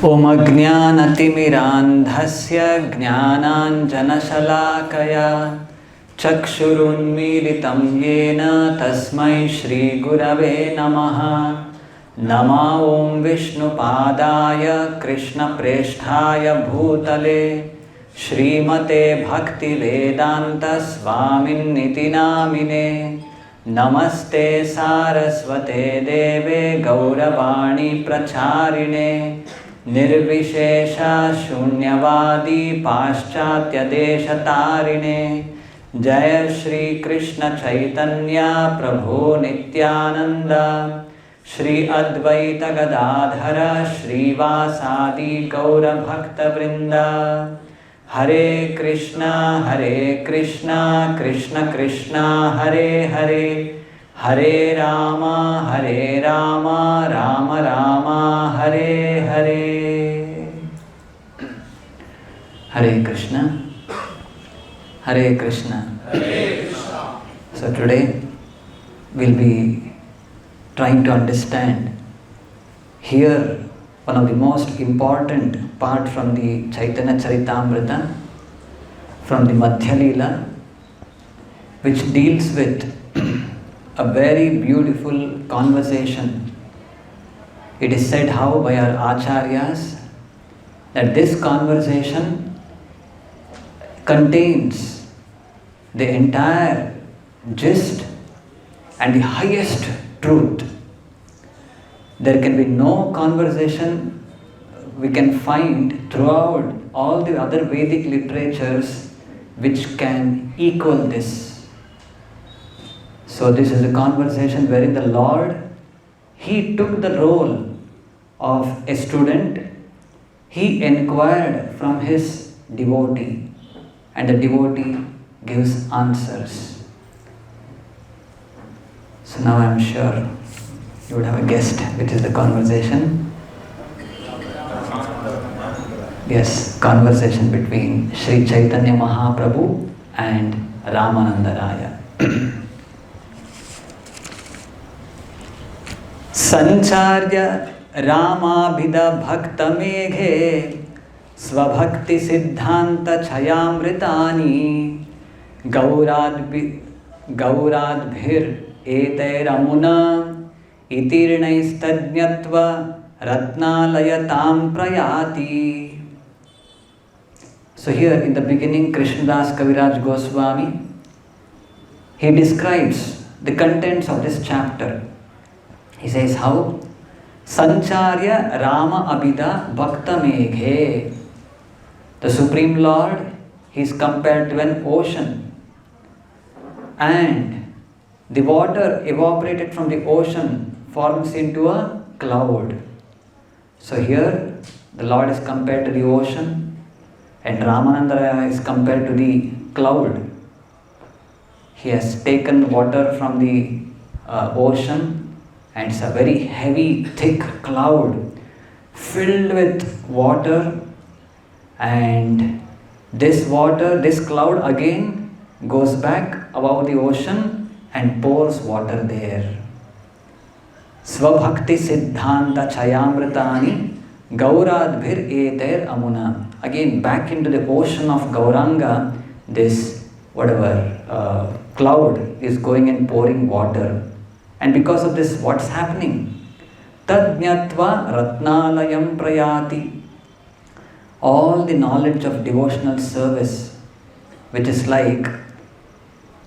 Om Ajnanatimirandhasya Jnananjanashalakaya Chakshurunmilitam Yena Tasmai Shri Gurave Namaha. Nama Om Vishnupadaya Krishna Presthaya Bhutale Shrimate Bhakti Vedanta Swamin Niti Namine. Namaste Saraswate Deve Gauravani Pracharine Nirvishesha Shunyavadi Paschatya Deshatarine Jaya Shri Krishna Chaitanya Prabhu Nityananda Shri Advaita Gadadhara Shri Vasadi Gaura Bhakta Vrinda Hare Krishna Krishna Krishna Hare Hare Hare Rama Rama Rama Hare Hare. Hare Krishna Hare Krishna. So today we'll be trying to understand here one of the most important part from the Chaitanya Charitamrita, from the Madhya Leela, which deals with a very beautiful conversation. It is said how by our acharyas that this conversation contains the entire gist and the highest truth. There can be no conversation we can find throughout all the other Vedic literatures which can equal this. So this is a conversation wherein the Lord, He took the role of a student. He inquired from His devotee and the devotee gives answers. So now I am sure you would have a guessed which is the conversation. Yes, conversation between Sri Chaitanya Mahaprabhu and Ramananda Raya. Sancharya Ramabhida Bhakta Meghe Svabhakti Siddhanta Chayamritani Gauradbhir Etairamuna Itirnaistadnyatva Ratnalayatam Prayati. So here in the beginning, Krishnadas Kaviraj Goswami, he describes the contents of this chapter. He says how Sancharya Rama Abhida Bhakta Meghe. The Supreme Lord, he is compared to an ocean, and the water evaporated from the ocean forms into a cloud. So here the Lord is compared to the ocean and Ramananda is compared to the cloud. He has taken water from the ocean, and it's a very heavy, thick cloud filled with water, and this cloud again goes back above the ocean and pours water there. Svabhakti Siddhanta Chayamritani Gauradbhir Etair Amuna. Again back into the ocean of Gauranga, this cloud is going and pouring water. And because of this, what's happening? Tadnyatva Ratnalayam Prayati. All the knowledge of devotional service, which is like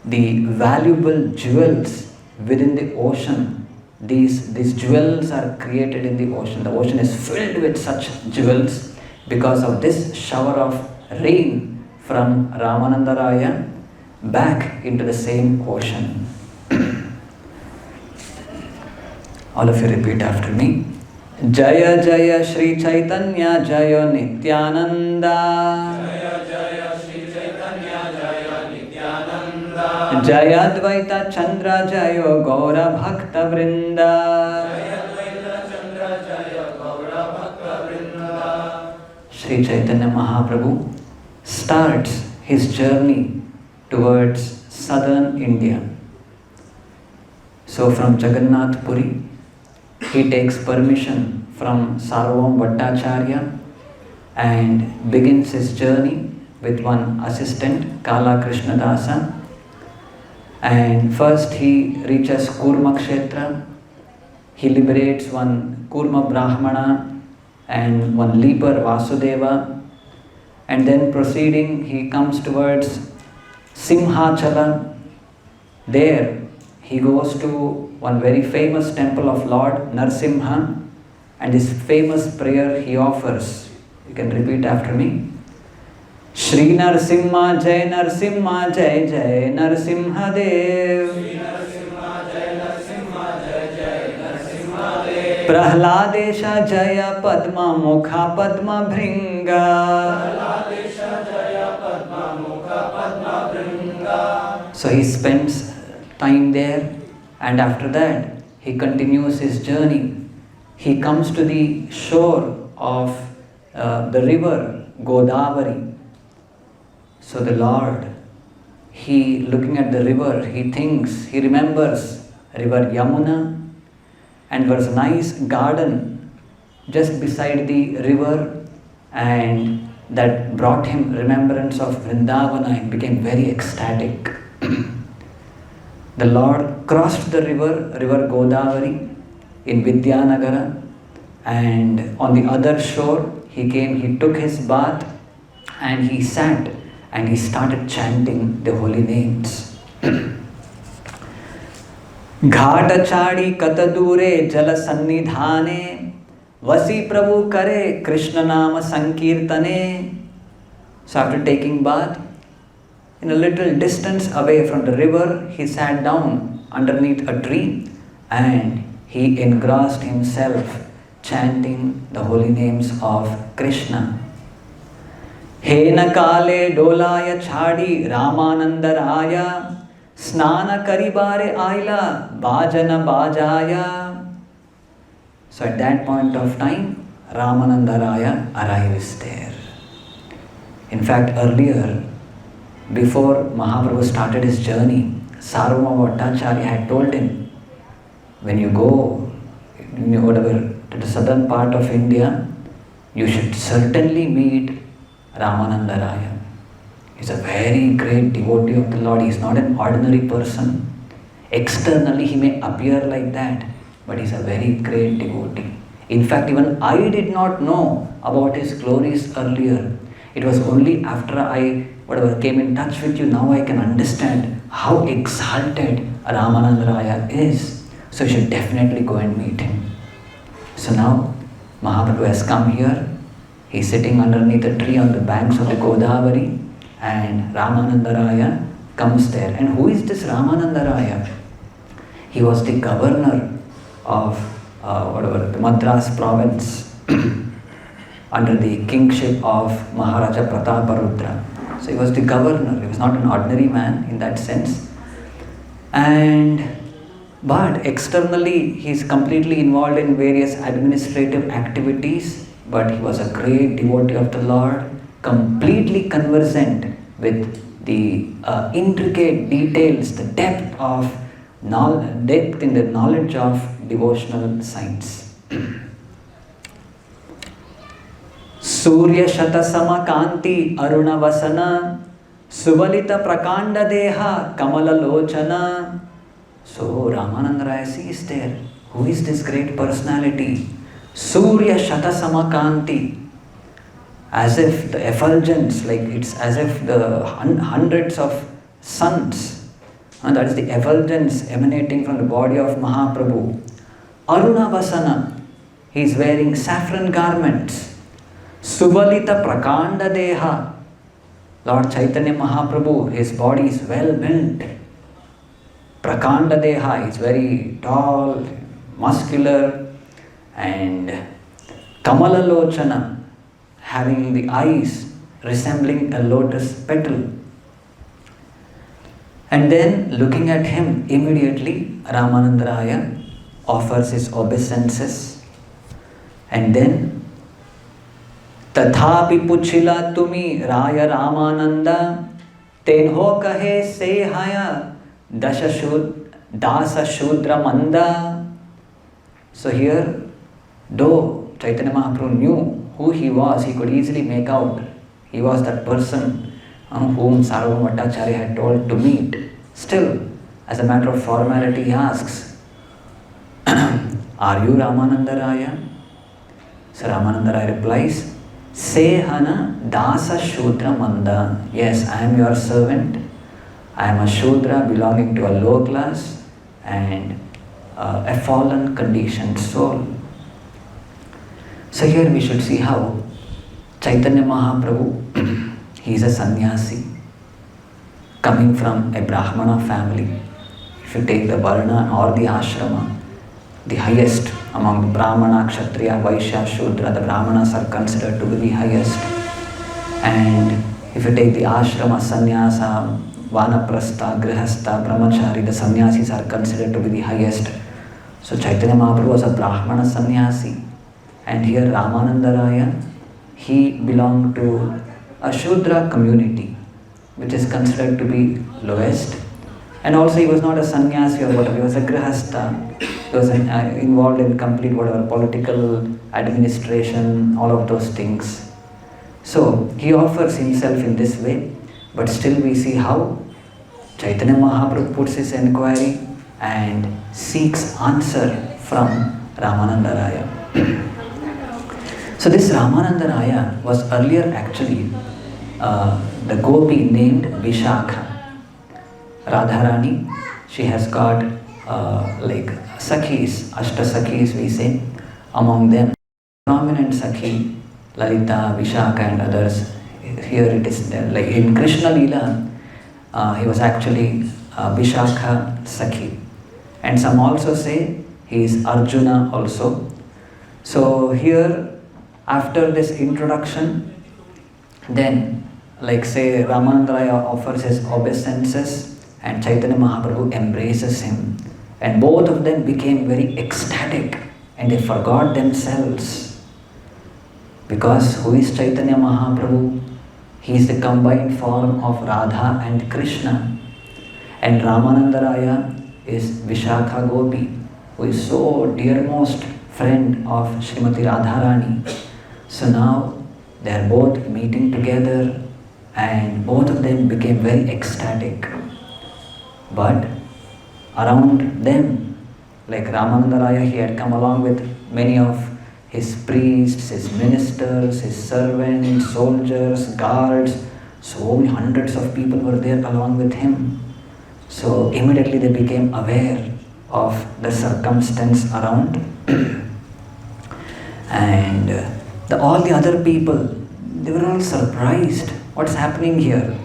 the valuable jewels within the ocean. These jewels are created in the ocean. The ocean is filled with such jewels because of this shower of rain from Ramananda Raya back into the same ocean. All of you repeat after me. Jaya Jaya Shri Chaitanya Jaya Nityananda. Jaya Jaya Shri Chaitanya Jaya Nityananda. Jaya Advaita Chandra Jaya Gaura Bhakta Vrinda. Jaya Advaita Chandra Jaya Gaura Bhakta Vrinda. Sri Chaitanya Mahaprabhu starts his journey towards southern India. So from Jagannath Puri, he takes permission from Sarvam Bhattacharya and begins his journey with one assistant, Kala Krishna Dasa. And first he reaches Kurma Kshetra. He liberates one Kurma Brahmana and one leper Vasudeva. And then proceeding, he comes towards Simhachala. There he goes to one very famous temple of Lord Narsimha, and this famous prayer he offers. You can repeat after me. Shri Narsimha Jai Narsimha Jai Jai Narsimha Dev. Shri Narsimha Jai Narsimha Jai Jai Narsimha Dev. Prahladesha Jaya Padma Mukha Padma Bhringa. Prahladesha Jaya Padma Mukha Padma Bhringa. So he spends time there, and after that he continues his journey. He comes to the shore of the river Godavari. So the Lord, he looking at the river, he thinks, he remembers river Yamuna, and there was a nice garden just beside the river, and that brought him remembrance of Vrindavana and became very ecstatic. The Lord crossed the river Godavari in Vidyanagara, and on the other shore he came, he took his bath and he sat and he started chanting the holy names. Ghatachadi katadure jala sannidhane vasi prabhu kare Krishna nama sankirtane. So after taking bath, in a little distance away from the river, he sat down underneath a tree and he engrossed himself chanting the holy names of Krishna. Hena kale dolaya chadi Ramananda Raya snana karibare aila bhajana bhajaya. So at that point of time, Ramananda Raya arrives there. In fact, earlier, before Mahaprabhu started his journey, Sarvabhauma Bhattacharya had told him, when you go whatever to the southern part of India, you should certainly meet Ramananda Raya. He's a very great devotee of the Lord. He's not an ordinary person. Externally he may appear like that, but he's a very great devotee. In fact, even I did not know about his glories earlier. It was only after I came in touch with you, now I can understand how exalted Ramananda Raya is. So you should definitely go and meet him. So now Mahaprabhu has come here. He's sitting underneath a tree on the banks of the Godavari, and Ramananda Raya comes there. And who is this Ramananda Raya? He was the governor of the Madras province under the kingship of Maharaja Prataparudra. So he was the governor. He was not an ordinary man in that sense. But externally he is completely involved in various administrative activities, but he was a great devotee of the Lord, completely conversant with the intricate details, the depth in the knowledge of devotional science. Surya Shatasama Kanti Aruna Vasana Suvalita Prakanda Deha Kamala Lochana. So Ramananda Raya sees there, who is this great personality? Surya Shatasama Kanti. As if the effulgence, like it's as if the hundreds of suns, and that is the effulgence emanating from the body of Mahaprabhu. Aruna Vasana, he is wearing saffron garments. Suvalita Prakanda Deha. Lord Chaitanya Mahaprabhu, his body is well built. Prakanda Deha, he is very tall, muscular, and Kamala Lochana, having the eyes resembling a lotus petal. And then looking at him, immediately Ramananda Raya offers his obeisances. And then Tathapi puchila tumi Raya Ramananda tenho kahe sehaya dasa shudra manda. So here, though Chaitanya Mahaprabhu knew who he was. He could easily make out. He was that person whom Sarvabhauma Bhattacharya had told to meet. Still, as a matter of formality, he asks, "Are you Ramananda Raya?" So Ramananda Raya replies, "Sehana Dasa Shudra Manda." Yes, I am your servant. I am a Shudra belonging to a low class and a fallen conditioned soul. So here we should see how Chaitanya Mahaprabhu, he is a sannyasi coming from a Brahmana family. If you take the Varna or the Ashrama, the highest among the Brahmana, Kshatriya, Vaishya, Shudra, the Brahmanas are considered to be the highest. And if you take the Ashrama, Sannyasa, Vanaprastha, Grihastha, Brahmachari, the sannyasis are considered to be the highest. So Chaitanya Mahaprabhu was a Brahmana sannyasi. And here Ramananda Raya, he belonged to a Shudra community, which is considered to be lowest. And also he was not a sannyasi or whatever, he was a grihastha. He was involved in complete whatever, political administration, all of those things. So he offers himself in this way, but still we see how Chaitanya Mahaprabhu puts his inquiry and seeks answer from Ramananda Raya. So this Ramananda Raya was earlier actually the gopi named Vishakha. Radharani, she has got like Sakhis, Ashta Sakhis we say. Among them, prominent Sakhi, Lalita, Vishakha and others. Here it is like in Krishna Leela, he was actually Vishakha Sakhi. And some also say he is Arjuna also. So here, after this introduction, then like say Ramananda Raya offers his obeisances and Chaitanya Mahaprabhu embraces him. And both of them became very ecstatic and they forgot themselves. Because who is Chaitanya Mahaprabhu? He is the combined form of Radha and Krishna. And Ramananda Raya is Vishakha Gopi, who is so dearmost friend of Srimati Radharani. So now they are both meeting together and both of them became very ecstatic. But around them, like Ramananda Raya, he had come along with many of his priests, his ministers, his servants, soldiers, guards. So many hundreds of people were there along with him. So immediately they became aware of the circumstance around. And all the other people, they were all surprised. What's happening here?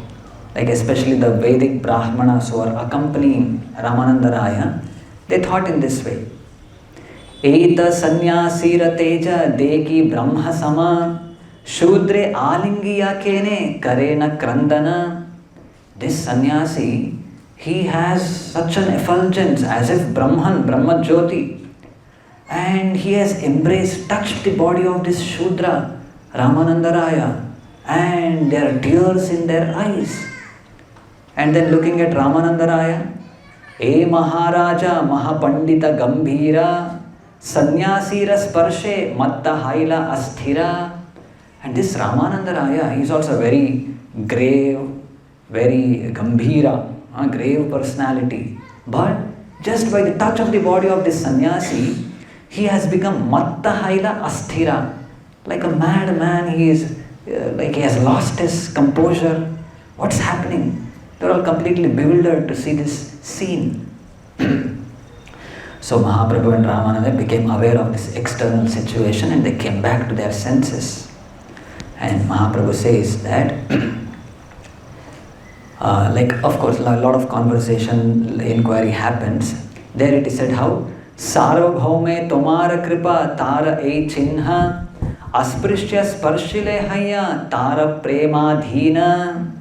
Like especially the Vedic Brahmanas who are accompanying Ramananda Raya, they thought in this way. Eta sannyasira teja deki brahma sama shudre alingiya kene karena krandana. This sannyasi, he has such an effulgence as if Brahman, Brahma Jyoti. And he has embraced, touched the body of this Shudra, Ramananda Raya. And there are tears in their eyes. And then looking at Ramananda Raya, E Maharaja Mahapandita Gambhira Sannyasira Sparshe Matta Haila Asthira. And this Ramananda Raya is also very grave, very Gambhira, a grave personality. But just by the touch of the body of this sannyasi, he has become Matta Haila Asthira. Like a mad man, he is like he has lost his composure. What's happening? They're all completely bewildered to see this scene. So Mahaprabhu and Ramananda became aware of this external situation and they came back to their senses. And Mahaprabhu says that, like of course a lot of conversation, inquiry happens. There it is said how Sarvabhaume Tomara Kripa Tara E Chinha Asprishya Sparshile Haya Tara Prema Dhina.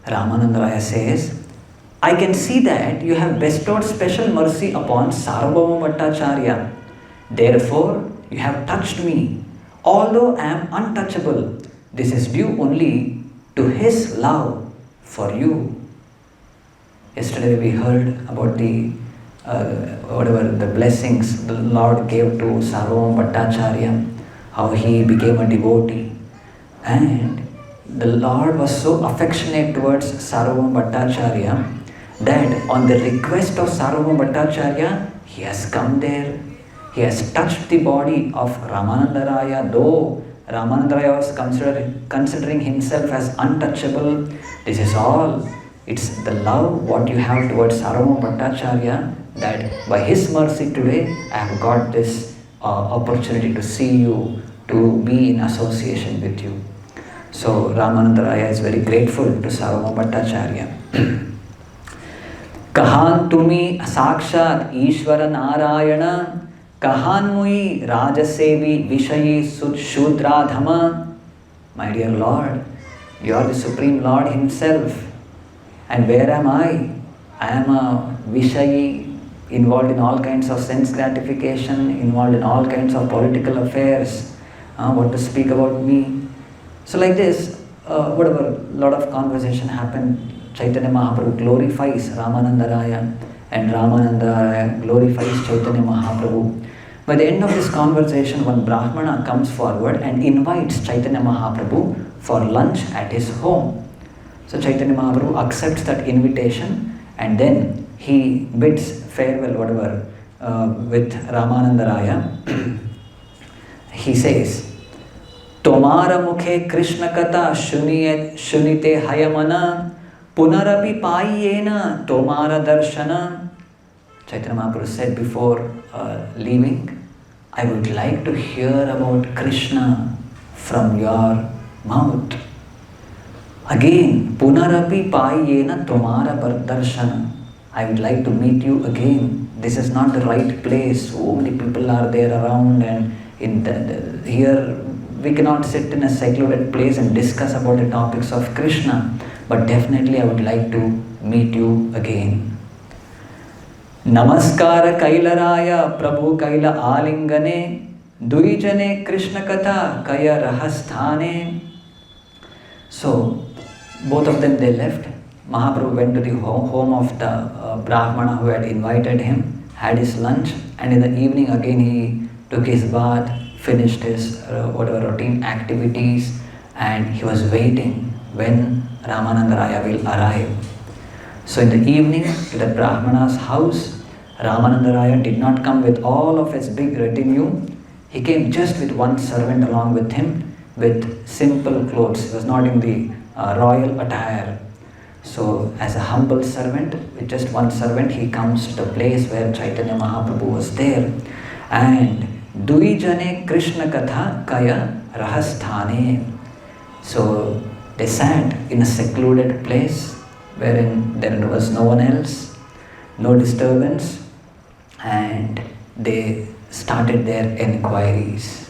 Ramananda Raya says, I can see that you have bestowed special mercy upon Sarvabhauma Bhattacharya. Therefore, you have touched me. Although I am untouchable, this is due only to his love for you. Yesterday we heard about the whatever the blessings the Lord gave to Sarvabhauma Bhattacharya. how he became a devotee. And the Lord was so affectionate towards Sarvabhauma Bhattacharya that on the request of Sarvabhauma Bhattacharya, he has come there. He has touched the body of Ramananda Raya, though Ramananda Raya was considering himself as untouchable. This is all. It's the love what you have towards Sarvabhauma Bhattacharya, that by his mercy today I have got this opportunity to see you, to be in association with you. So Ramananda Raya is very grateful to Sarvabhauma Bhattacharya. Kahan tumi sakshat Ishvara Narayana, Kahan mui Rajasevi Vishayi Shudradhama. My dear Lord, you are the Supreme Lord Himself. And where am I? I am a Vishayi, involved in all kinds of sense gratification, involved in all kinds of political affairs. What to speak about me? So like this, whatever, lot of conversation happened. Chaitanya Mahaprabhu glorifies Ramananda Raya, and Ramananda Raya glorifies Chaitanya Mahaprabhu. By the end of this conversation, one Brahmana comes forward and invites Chaitanya Mahaprabhu for lunch at his home. So Chaitanya Mahaprabhu accepts that invitation, and then he bids farewell, whatever, with Ramananda Raya. He says, Tomara mukhe Krishna kata shunite hayamana, punarapi paiyena tomara darshana. Chaitanya Mahaprabhu said before leaving, I would like to hear about Krishna from your mouth. Again, punarapi paiyena tomara darshana. I would like to meet you again. This is not the right place. So many people are there around, and here we cannot sit in a secluded place and discuss about the topics of Krishna. But definitely I would like to meet you again. Namaskara Kailaraya Prabhu Kaila Alingane Duijane Krishna Katha Kaya Rahasthane. So both of them, they left. Mahaprabhu went to the home of the Brahmana who had invited him, had his lunch, and in the evening again he took his bath, finished his whatever routine activities, and he was waiting when Ramananda Raya will arrive. So in the evening, to the Brahmana's house, Ramananda Raya did not come with all of his big retinue. He came just with one servant along with him, with simple clothes. He was not in the royal attire. So as a humble servant, with just one servant, he comes to the place where Chaitanya Mahaprabhu was there. And Duijane Krishna Katha Kaya Rahasthane. So they sat in a secluded place wherein there was no one else, no disturbance, and they started their enquiries.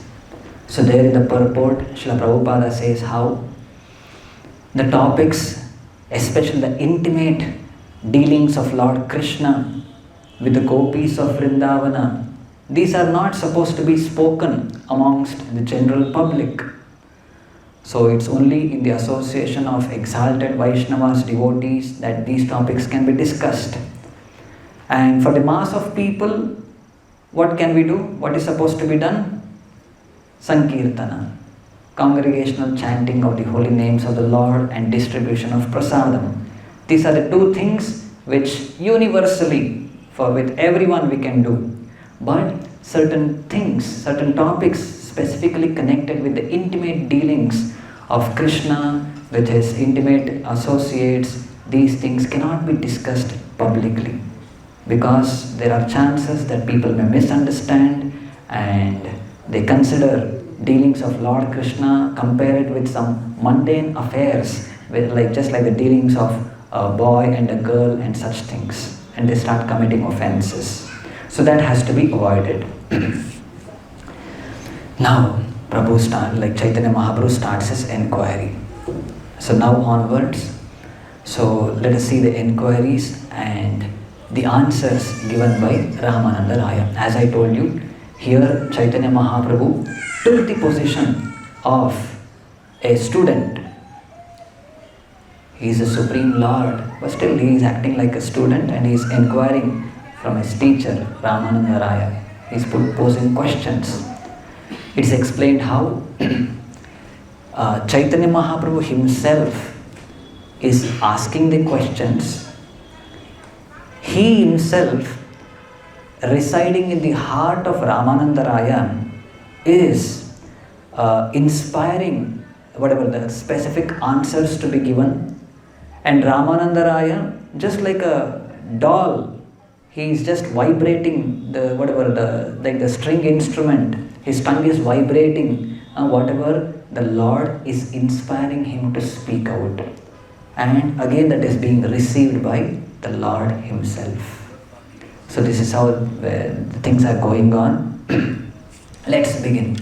So there in the purport, Srila Prabhupada says how the topics, especially the intimate dealings of Lord Krishna with the gopis of Vrindavana, these are not supposed to be spoken amongst the general public. So it's only in the association of exalted Vaishnavas, devotees, that these topics can be discussed. And for the mass of people, what can we do? What is supposed to be done? Sankirtana, congregational chanting of the holy names of the Lord and distribution of prasadam. These are the two things which universally, with everyone we can do. But certain things, certain topics specifically connected with the intimate dealings of Krishna with his intimate associates, these things cannot be discussed publicly, because there are chances that people may misunderstand and they consider dealings of Lord Krishna, compare it with some mundane affairs, just like the dealings of a boy and a girl and such things, and they start committing offenses. So that has to be avoided. Now, Chaitanya Mahaprabhu starts his enquiry. So now onwards, so let us see the enquiries and the answers given by Ramananda Raya. As I told you, here Chaitanya Mahaprabhu took the position of a student. He is a Supreme Lord, but still he is acting like a student and he is enquiring from his teacher, Ramananda Raya. He is posing questions. It's explained how Chaitanya Mahaprabhu himself is asking the questions. He himself, residing in the heart of Ramananda Raya, is inspiring whatever the specific answers to be given. And Ramananda Raya, just like a doll, he is just vibrating the string instrument. His tongue is vibrating, whatever the Lord is inspiring him to speak out. And again that is being received by the Lord himself. So this is how things are going on. Let's begin.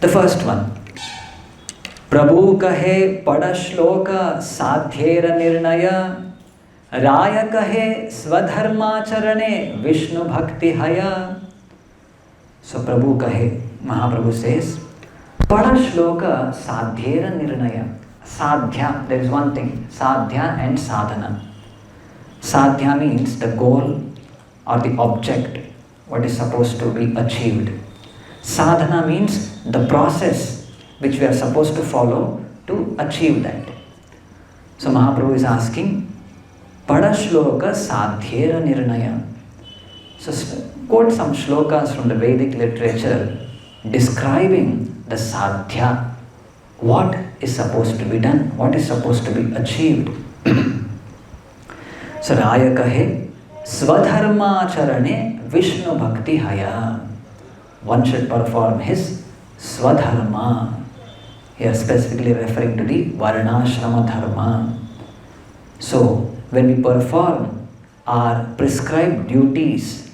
The first one. Prabhu kahe pada shloka sadhyera nirnaya, Raya kahe swadharma charane Vishnu bhakti haya. So Prabhu kahe, Mahaprabhu says, pada shloka sadhyera nirnaya. Sadhya, there is one thing, sadhya and sadhana. Sadhya means the goal or the object, what is supposed to be achieved. Sadhana means the process which we are supposed to follow to achieve that. So Mahaprabhu is asking, pada shloka sadhyera nirnaya. So quote some shlokas from the Vedic literature describing the sadhya. What is supposed to be done? What is supposed to be achieved? So Raya kahe swadharma charane Vishnu bhakti haya. One should perform his swadharma. Here specifically referring to the varnashrama dharma. So when we perform our prescribed duties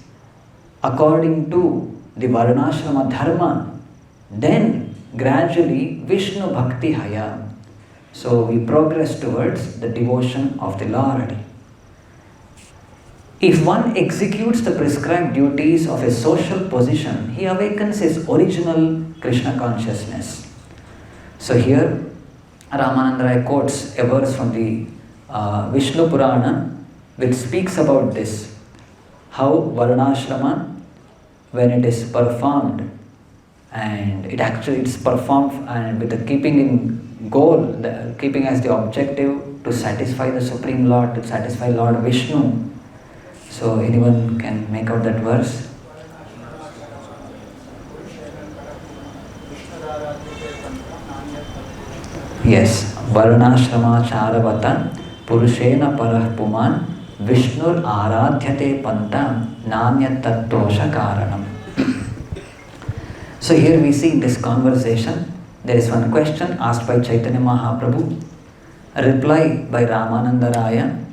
according to the varnashrama dharma, then gradually Vishnu bhakti haya. So we progress towards the devotion of the Lord. If one executes the prescribed duties of a social position, he awakens his original Krishna consciousness. So here Ramananda Raya quotes a verse from the Vishnu Purana which speaks about this, how varnashrama, when it is performed, and it's performed and with the keeping in goal, keeping as the objective to satisfy the Supreme Lord, to satisfy Lord Vishnu. So anyone can make out that verse? Yes, Varnashrama Charavata Purushena Parah Puman Vishnur Aradhyate Panta Nanya Tattosha Karanam. So here we see in this conversation, there is one question asked by Chaitanya Mahaprabhu, a reply by Ramananda Raya,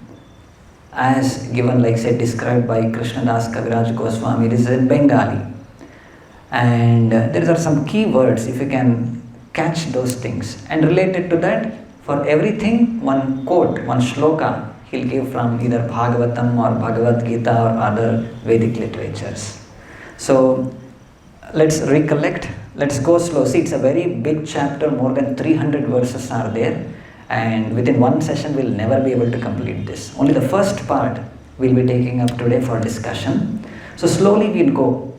as given, like say, described by Krishnadas Kaviraj Goswami. It is in Bengali. And there are some key words, if you can catch those things. And related to that, for everything, one quote, one shloka, he'll give from either Bhagavatam or Bhagavad Gita or other Vedic literatures. So let's recollect, let's go slow. See, it's a very big chapter, more than 300 verses are there. And within one session, we'll never be able to complete this. Only the first part we'll be taking up today for discussion. So slowly we'll go.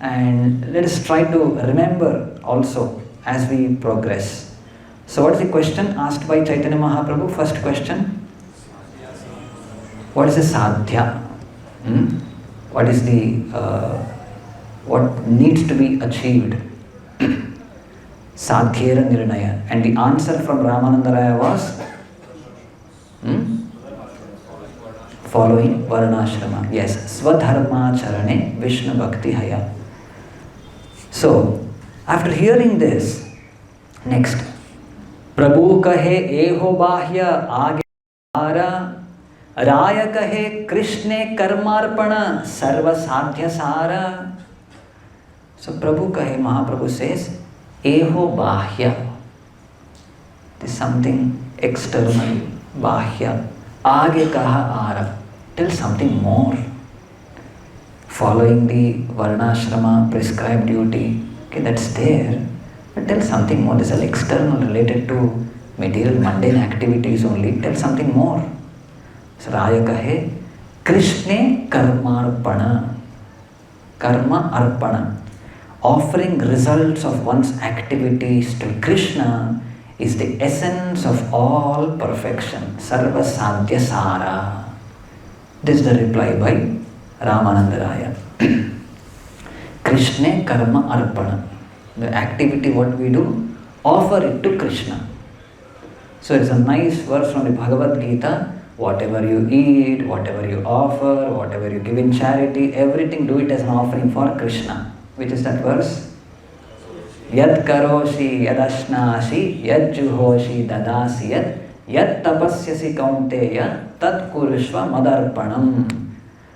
And let us try to remember also as we progress. So what is the question asked by Chaitanya Mahaprabhu? First question. What is the sadhya? What is the, what needs to be achieved? Sadhyera nirnaya. And the answer from Ramananda Raya was following varnashrama. Yes, swadharma charane Vishnu bhakti haya. So, after hearing this, next, Prabhu kahe eho bahya age ara, Raya kahe Krishne karmarpana sarva sadhya sara. So Prabhu kahe, Mahaprabhu says, eho bahya. This is something external, bahya. Age kaha ara. Tell something more. Following the varnashrama prescribed duty, okay, that's there. But tell something more. This is external, related to material, mundane activities only. Tell something more. So Raya kahe, Krishne karmarpana. Karma arpana. offering results of one's activities to Krishna is the essence of all perfection. Sarva Sadhya Sara. This is the reply by Ramananda Raya. Krishna Karma Arpana. The activity what we do, offer it to Krishna. So it's a nice verse from the Bhagavad Gita. Whatever you eat, whatever you offer, whatever you give in charity, everything do it as an offering for Krishna. Which is that verse? Yad karoshi yadashnashi yad juhoshi dadasi yad tapasyasi kaunteya tad kurushva madarpanam.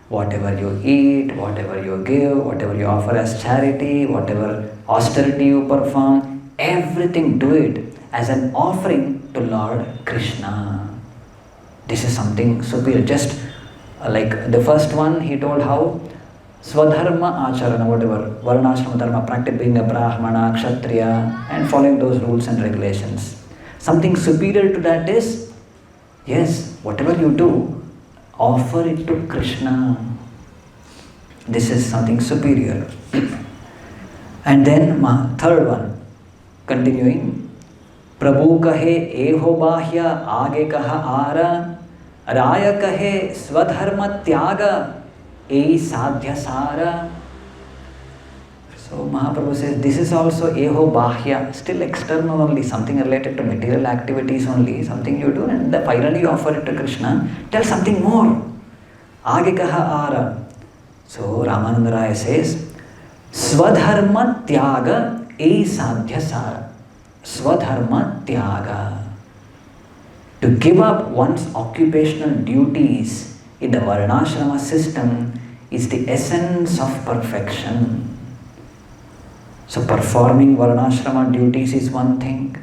Whatever you eat, whatever you give, whatever you offer as charity, whatever austerity you perform, everything do it as an offering to Lord Krishna. This is something superior. Just like the first one, he told how Swadharma Acharana, whatever, Varnashrama Dharma, practice being a Brahmana, Kshatriya, and following those rules and regulations. Something superior to that is, yes, whatever you do, offer it to Krishna. This is something superior. And then third one, continuing. Prabhu kahe eho bahya aage kaha ara, Raya kahe swadharma tyaga ei sadhya sara. So Mahaprabhu says this is also eho bahya, still external only, something related to material activities only, something you do and finally you offer it to Krishna. Tell something more. Aage kaha ara. So Ramananda Raya says swadharma tyaga ei sadhya sara. Swadharma tyaga. To give up one's occupational duties in the Varnashrama system is the essence of perfection. So performing Varnashrama duties is one thing,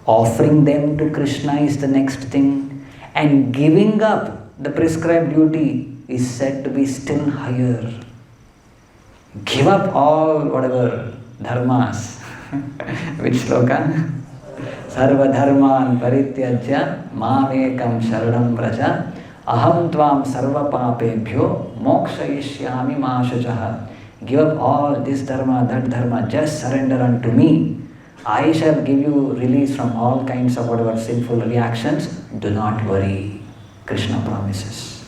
offering them to Krishna is the next thing, and giving up the prescribed duty is said to be still higher. Give up all whatever dharmas. Which sloka? Sarva dharman parityajya mamekam sharanam vraja aham tvam sarva papebhyo mokshayishyami ma shuchaha. Give up all this dharma, that dharma, just surrender unto me. I shall give you release from all kinds of whatever sinful reactions. Do not worry. Krishna promises.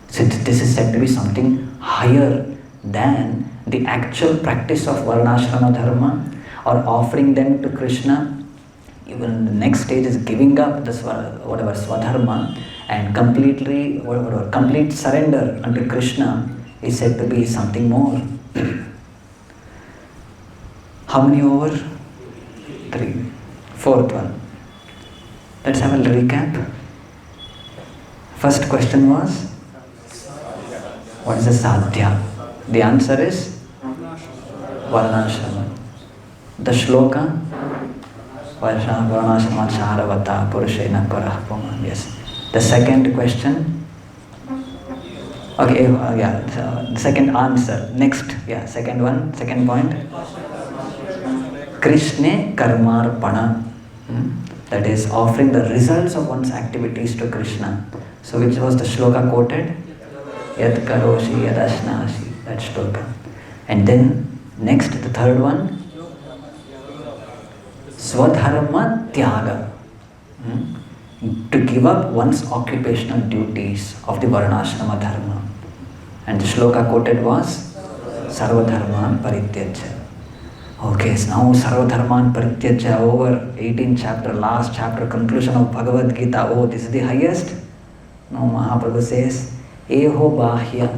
So this is said to be something higher than the actual practice of Varnashrama dharma or offering them to Krishna. Even the next stage is giving up this whatever swadharma and completely complete surrender unto Krishna is said to be something more. How many over? 3. Fourth one. Let's have a recap. First question was, what is a sadhya? The answer is Varnashrama. The shloka, Varnashrama charavata purushena parah puman. Yes. The second question. Okay, the second answer. Next, second one, second point. Krishna karmarpana. That is offering the results of one's activities to Krishna. So which was the shloka quoted? Yad karoshi yadashnashi. That shloka. And then next, the third one. Swadharma tyaga. To give up one's occupational duties of the Varnashrama dharma. And the shloka quoted was Sarva Dharman Parityajya. Okay, so now Sarva Dharman Parityajya over, 18th chapter, last chapter, conclusion of Bhagavad Gita. Oh, this is the highest? No, Mahaprabhu says, Eho Bahya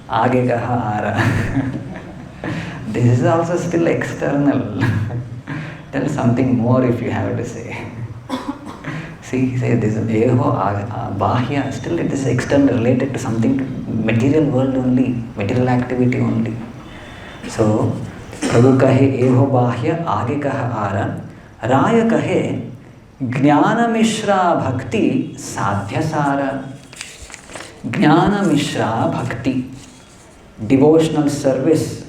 Age Kaha Ara. This is also still external. Tell something more if you have to say. See, say this Eho Bahya, still it is external, related to something, material world only, material activity only. So, Prabhu kahe Eho Bahya Age kaha Ara, Raya kahe Jnana Mishra Bhakti Sadhya Sara. Jnana Mishra Bhakti, devotional service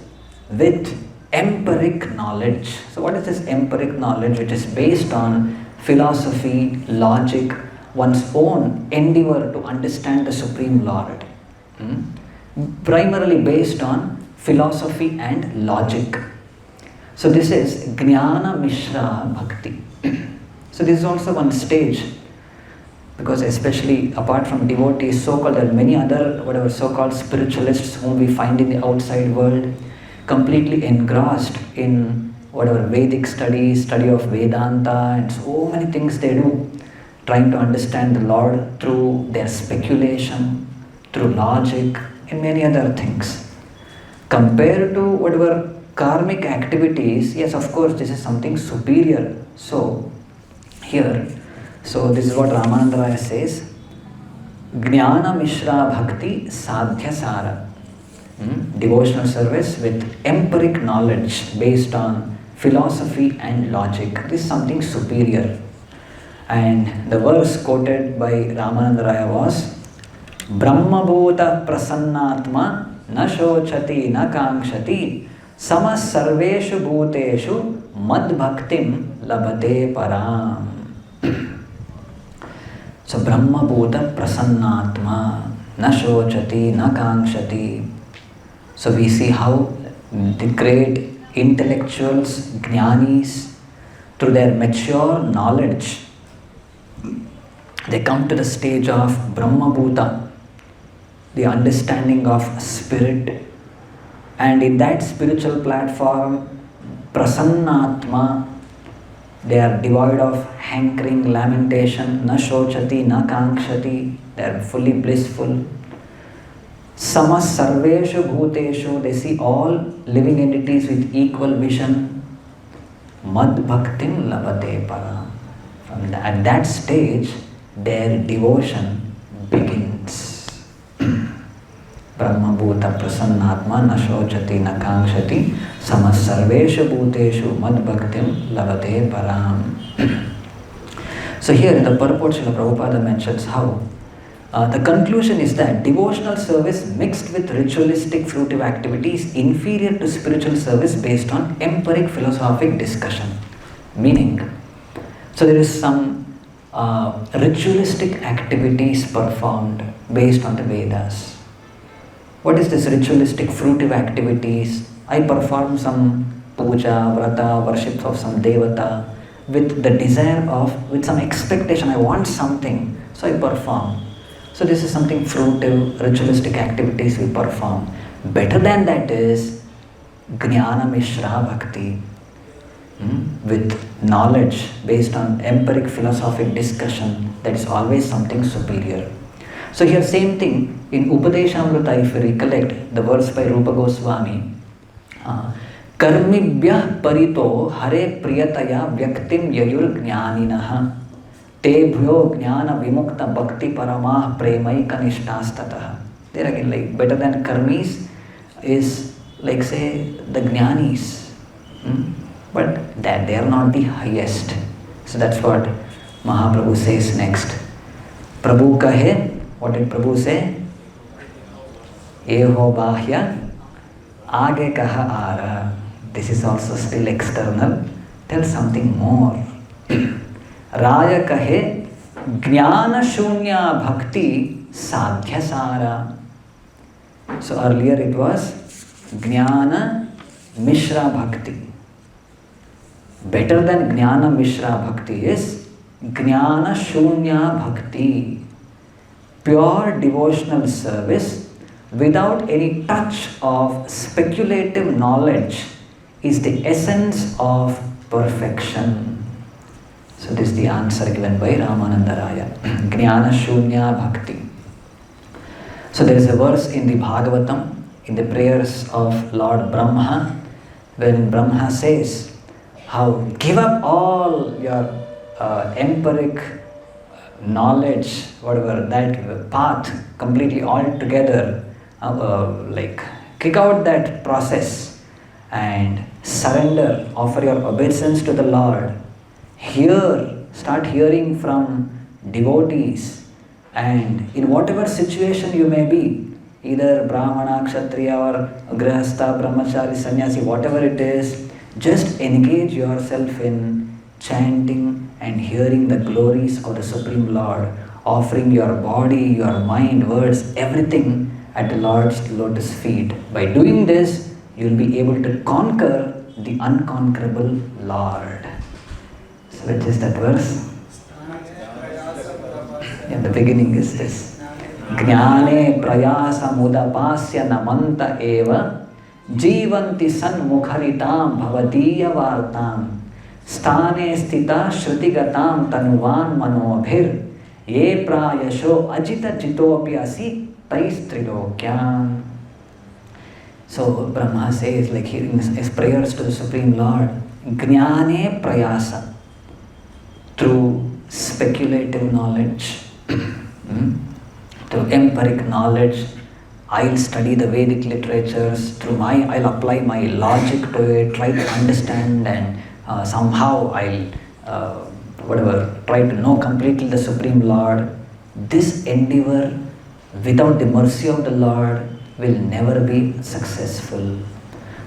with empiric knowledge. So what is this empiric knowledge? Which is based on philosophy, logic, one's own endeavor to understand the Supreme Lord. Primarily based on philosophy and logic. So this is Jnana Mishra Bhakti. So this is also one stage, because especially apart from devotees, so-called, there are many other whatever so-called spiritualists whom we find in the outside world, completely engrossed in whatever Vedic studies, study of Vedanta, and so many things they do, trying to understand the Lord through their speculation, through logic, and many other things. Compared to whatever karmic activities, yes, of course, this is something superior. So this is what Ramananda Raya says, Jnana Mishra Bhakti Sadhya Sara. Devotional service with empiric knowledge based on philosophy and logic. This is something superior. And the verse quoted by Ramananda Raya was, Brahmabhuta prasannatma na shochati na kankshati samas sarveshu bhuteshu mad bhaktim labate param. So Brahmabhuta prasannatma na shochati na kankshati. So we see how the great intellectuals, jnanis, through their mature knowledge, they come to the stage of Brahmabhuta, the understanding of spirit, and in that spiritual platform, Prasannatma, they are devoid of hankering, lamentation, na shochati, na kankshati, they are fully blissful. Samas sarveshu bhuteshu, they see all living entities with equal vision. Mad bhaktim labate para. At that stage, their devotion begins. Brahma bhuta prasannatma na shochati na kankshati samas sarveshu bhuteshu mad bhaktim labate param. So here in the purport, Srila Prabhupada mentions how the conclusion is that devotional service mixed with ritualistic fruitive activity is inferior to spiritual service based on empiric philosophic discussion. Meaning, so there is some ritualistic activities performed based on the Vedas. What is this ritualistic fruitive activities? I perform some puja, vrata, worship of some devata with the desire of, with some expectation, I want something, so I perform. So this is something fruitive, ritualistic activities we perform. Better than that is Jnana Mishra Bhakti, with knowledge based on empiric philosophic discussion. That is always something superior. So here same thing in Upadeshamrita, if you recollect the verse by Rupa Goswami, Karmibhyah parito hare priyataya vyaktim yayur jnaninaha te bhyo jnana vimukta bhakti paramah premai kanishtastatah. There again, like better than karmis is like say the jnanis, but that they are not the highest. So that's what Mahaprabhu says next. Prabhu kahe, what did Prabhu say? Eho bahya aage kaha ara. This is also still external. Tell something more. Raya kahe jnana shunya bhakti sadhya sara. So earlier it was jnana mishra bhakti. Better than jnana mishra bhakti is jnana shunya bhakti. Pure devotional service without any touch of speculative knowledge is the essence of perfection. So this is the answer given by Ramananda Raya. Jnana Shunya Bhakti. So there is a verse in the Bhagavatam, in the prayers of Lord Brahma, when Brahma says, how give up all your empiric knowledge, whatever, that path completely altogether, like kick out that process and surrender, offer your obeisance to the Lord. Hear, start hearing from devotees, and in whatever situation you may be, either Brahmana, Kshatriya or Grihastha, Brahmachari, Sannyasi, whatever it is, just engage yourself in chanting and hearing the glories of the Supreme Lord, offering your body, your mind, words, everything at the Lord's lotus feet. By doing this, you will be able to conquer the unconquerable Lord. So which is that verse? Yeah, the beginning is this. Jnane prayasa mudapasya namanta eva jivanti sanmukharitam bhavadiya vartam sthane stita shrutigatam tanuvan manobhir ye prayasho ajita jitopi asi taistrilokyam. So Brahma says, like his prayers to the Supreme Lord, Jnane prayasa, through speculative knowledge, through empiric knowledge, I'll study the Vedic literatures, I'll apply my logic to it, try to understand, and somehow I'll try to know completely the Supreme Lord. This endeavor without the mercy of the Lord will never be successful.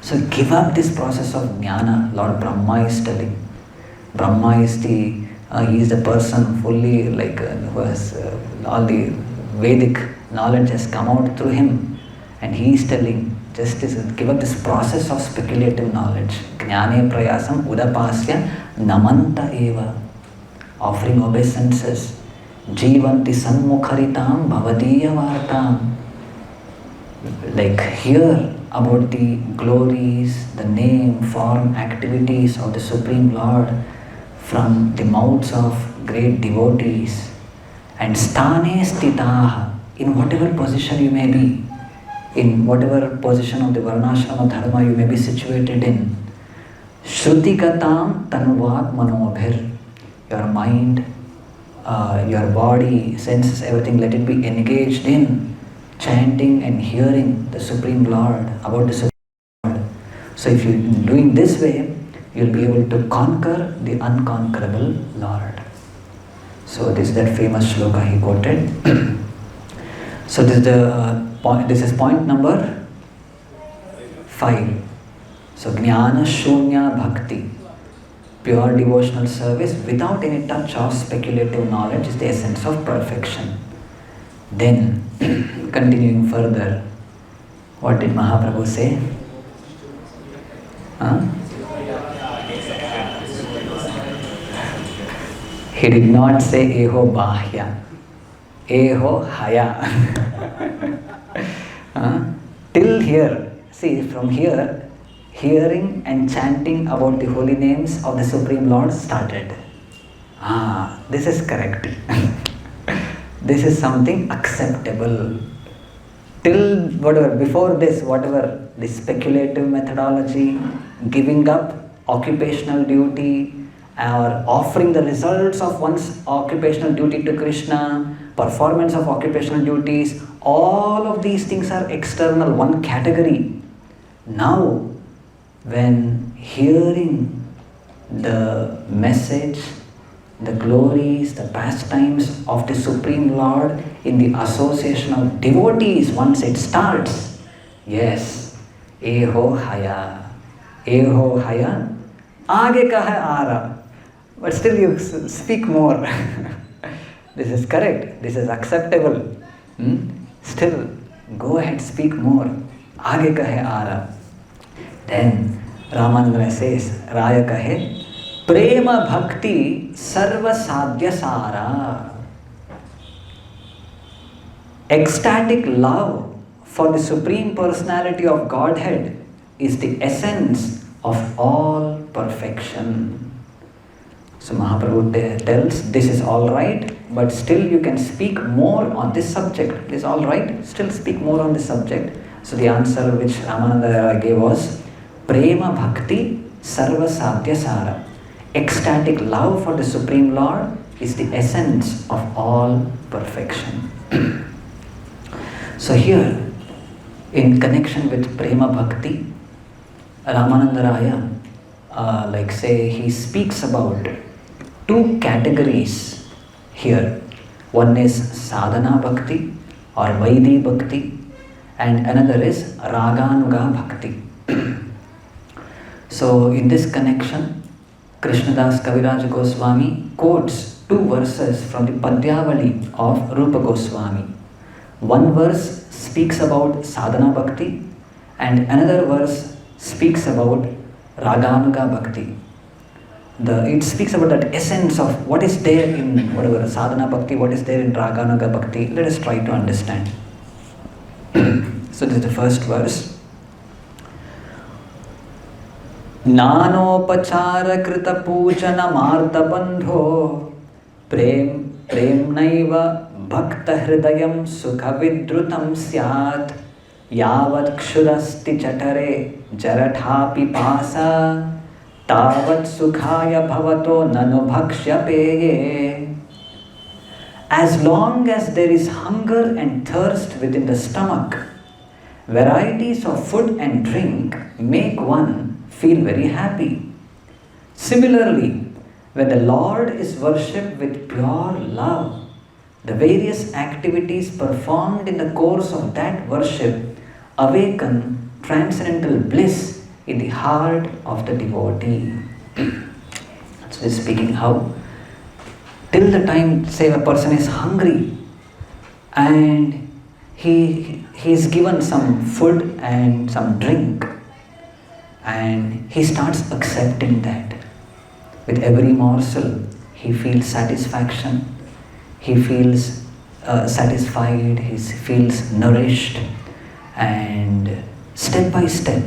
So give up this process of jnana. Lord Brahma is telling. Brahma is he is the person fully who has all the Vedic knowledge has come out through him, and he is telling, give up this process of speculative knowledge. Jnane prayasam udapasya namanta eva, offering obeisances. Jivanti sanmukharitam bhavadiya vartam. Like hear about the glories, the name, form, activities of the Supreme Lord from the mouths of great devotees. And sthane stitaha, in whatever position you may be, in whatever position of the varnashrama dharma you may be situated in, shrutikatam tanuvat manobhir, your mind, your body, senses, everything, let it be engaged in chanting and hearing the Supreme Lord, about the Supreme Lord. So if you're doing this way, you'll be able to conquer the unconquerable Lord. So this is that famous shloka he quoted. So this is the point. This is point number 5. So jnana shunya bhakti, pure devotional service without any touch of speculative knowledge, is the essence of perfection. Then, continuing further, what did Mahaprabhu say? He did not say eho bahya, eho haya. Till here, see, from here, hearing and chanting about the holy names of the Supreme Lord started. This is correct. This is something acceptable. Till before this, whatever the speculative methodology, giving up occupational duty, or offering the results of one's occupational duty to Krishna, performance of occupational duties, all of these things are external, one category. Now, when hearing the message, the glories, the pastimes of the Supreme Lord in the association of devotees, once it starts, yes, eho haya, aage ka hai ara. But still you speak more. This is correct, this is acceptable. Still, go ahead, speak more. Aage ka hai ara. Then Ramananda says, Raya kahe, prema bhakti sarva sadhya sara. Ecstatic love for the Supreme Personality of Godhead is the essence of all perfection. So Mahaprabhu tells, this is all right, but still you can speak more on this subject. It is all right, still speak more on this subject. So the answer which Ramananda gave was, prema bhakti sarva sadhya sara. Ecstatic love for the Supreme Lord is the essence of all perfection. So here, in connection with prema bhakti, Ramananda Raya, he speaks about 2 categories here. One is sadhana bhakti or vaidhi bhakti, and another is raganuga bhakti. So in this connection, Krishnadas Kaviraj Goswami quotes 2 verses from the Padyavali of Rupa Goswami. One verse speaks about sadhana bhakti and another verse speaks about Raganuga Bhakti. It speaks about that essence of what is there in whatever sadhana bhakti, what is there in Raganuga Bhakti. Let us try to understand. So this is the first verse. Nanopachara krita pujana marta bandho premnaiva bhakta hridayam sukha vidrutam syat yavat kshurasti chatare jaratha pipasa tavat sukhaya bhavato nanu bhakshya peye. As long as there is hunger and thirst within the stomach, varieties of food and drink make one feel very happy. Similarly, when the Lord is worshipped with pure love, the various activities performed in the course of that worship awaken transcendental bliss in the heart of the devotee. So this is speaking how till the time, say, a person is hungry and he is given some food and some drink, and he starts accepting that. With every morsel, he feels satisfaction, he feels satisfied, he feels nourished, and step by step,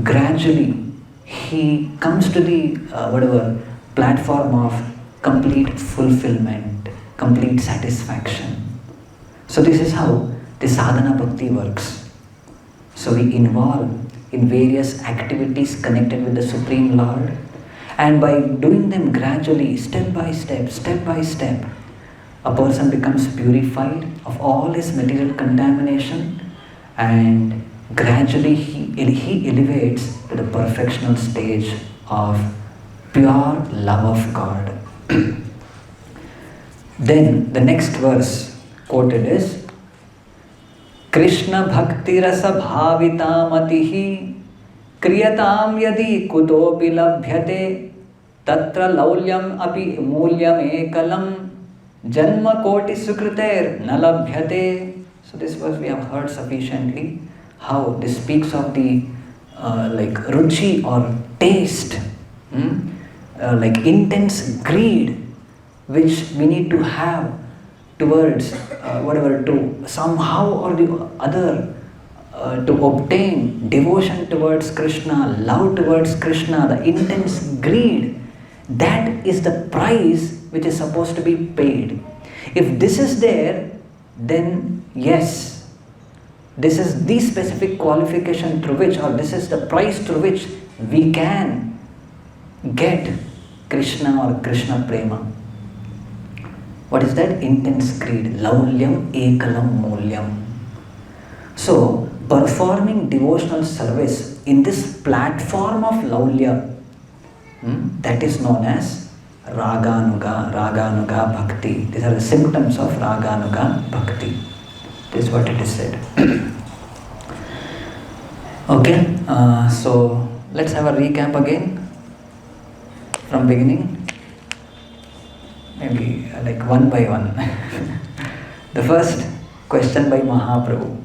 gradually, he comes to the platform of complete fulfillment, complete satisfaction. So this is how the sadhana bhakti works. So we involve in various activities connected with the Supreme Lord, and by doing them gradually, step by step, a person becomes purified of all his material contamination, and gradually he elevates to the perfectional stage of pure love of God. Then the next verse quoted is Krishna bhakti rasa bhavita matihi kriyatam yadi kutopi labhyate tatra laulyam api mulyam ekalam janma koti sukriter na labhyate. So this verse we have heard sufficiently, how this speaks of the ruchi or taste, like intense greed which we need to have towards to somehow or the other to obtain devotion towards Krishna, love towards Krishna, the intense greed, that is the price which is supposed to be paid. If this is there, then yes, this is the specific qualification through which, or this is the price through which we can get Krishna or Krishna Prema. What is that? Intense greed. Laulyam ekalam mulyam. So, performing devotional service in this platform of laulya, that is known as Raganuga Bhakti. These are the symptoms of Raganuga Bhakti. This is what it is said. Okay, so let's have a recap again from beginning. Maybe like one by one. The first question by Mahaprabhu.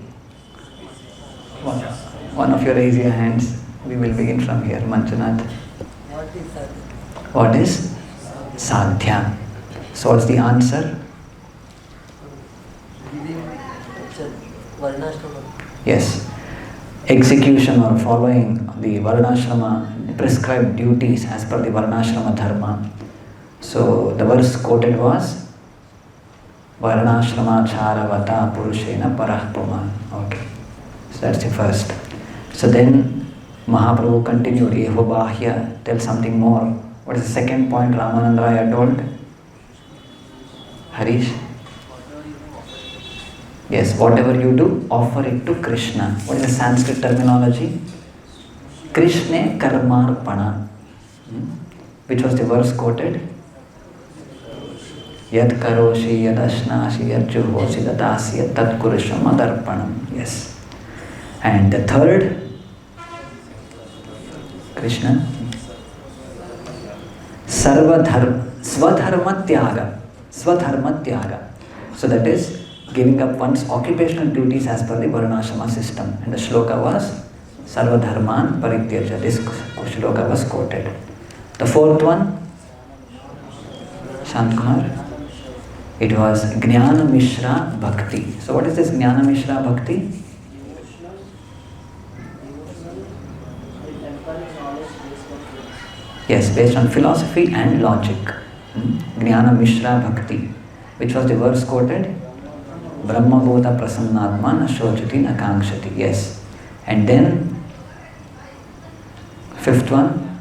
One of you raise your hands. We will begin from here. Manjunath. What is sadhya? So what's the answer? Yes. Execution or following the Varnashrama prescribed duties as per the Varnashrama dharma. So the verse quoted was Varnashrama charavata purushena parah puman. Okay. So that's the first. So then Mahaprabhu continued, Eho bahya, tell something more. What is the second point Ramananda Raya told? Harish? Yes, whatever you do, offer it to Krishna. What is the Sanskrit terminology? Krishne karmarpana. Which was the verse quoted? Yad karoshi, yad ashnashi, yad juhosi, dadasi, yad tat kurusham adarpanam. Yes. And the third, Krishna, swadharma tyaga. So that is giving up one's occupational duties as per the Varnashrama system. And the shloka was Sarva dharman parityajya. This shloka was quoted. The fourth one, Shantkumar, it was Jnana Mishra Bhakti. So what is this Jnana Mishra Bhakti? Yes, based on philosophy and logic. Jnana Mishra Bhakti. Which was the verse quoted? Brahma Bhota Prasannatma Nashochati Nakangshati. Yes. And then, fifth one,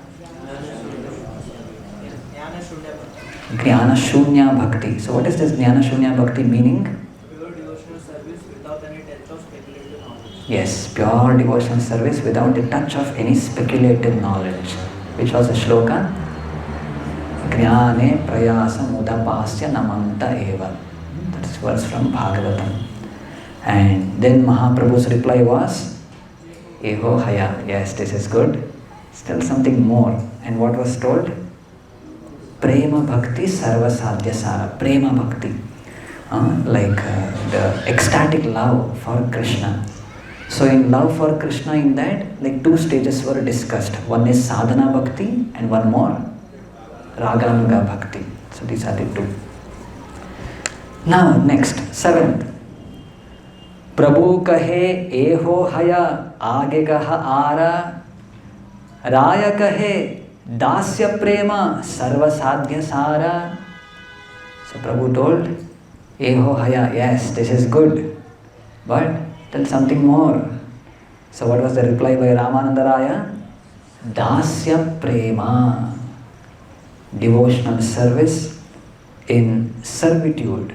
Jnana Shunya Bhakti. So what is this Jnana Shunya Bhakti meaning? Pure devotional service without any touch of speculative knowledge. Yes, pure devotional service without the touch of any speculative knowledge. Which was the shloka? Jnane prayasam udapasya namanta eva. That is verse from Bhagavatam. And then Mahaprabhu's reply was, Eho haya. Yes, this is good. Still something more. And what was told? Prema Bhakti Sarva Sadhya Sara. Prema Bhakti. The ecstatic love for Krishna. So in love for Krishna, in that, like two stages were discussed. One is Sadhana Bhakti and one more Raganuga Bhakti. So these are the two. Now next, seventh. Prabhu kahe eho haya aage kaha ara. Raya kahe Dasya prema sarva sadhya sara. So Prabhu told, Eho haya, yes, this is good. But tell something more. So what was the reply by Ramananda Raya? Dasya prema. Devotional service in servitude.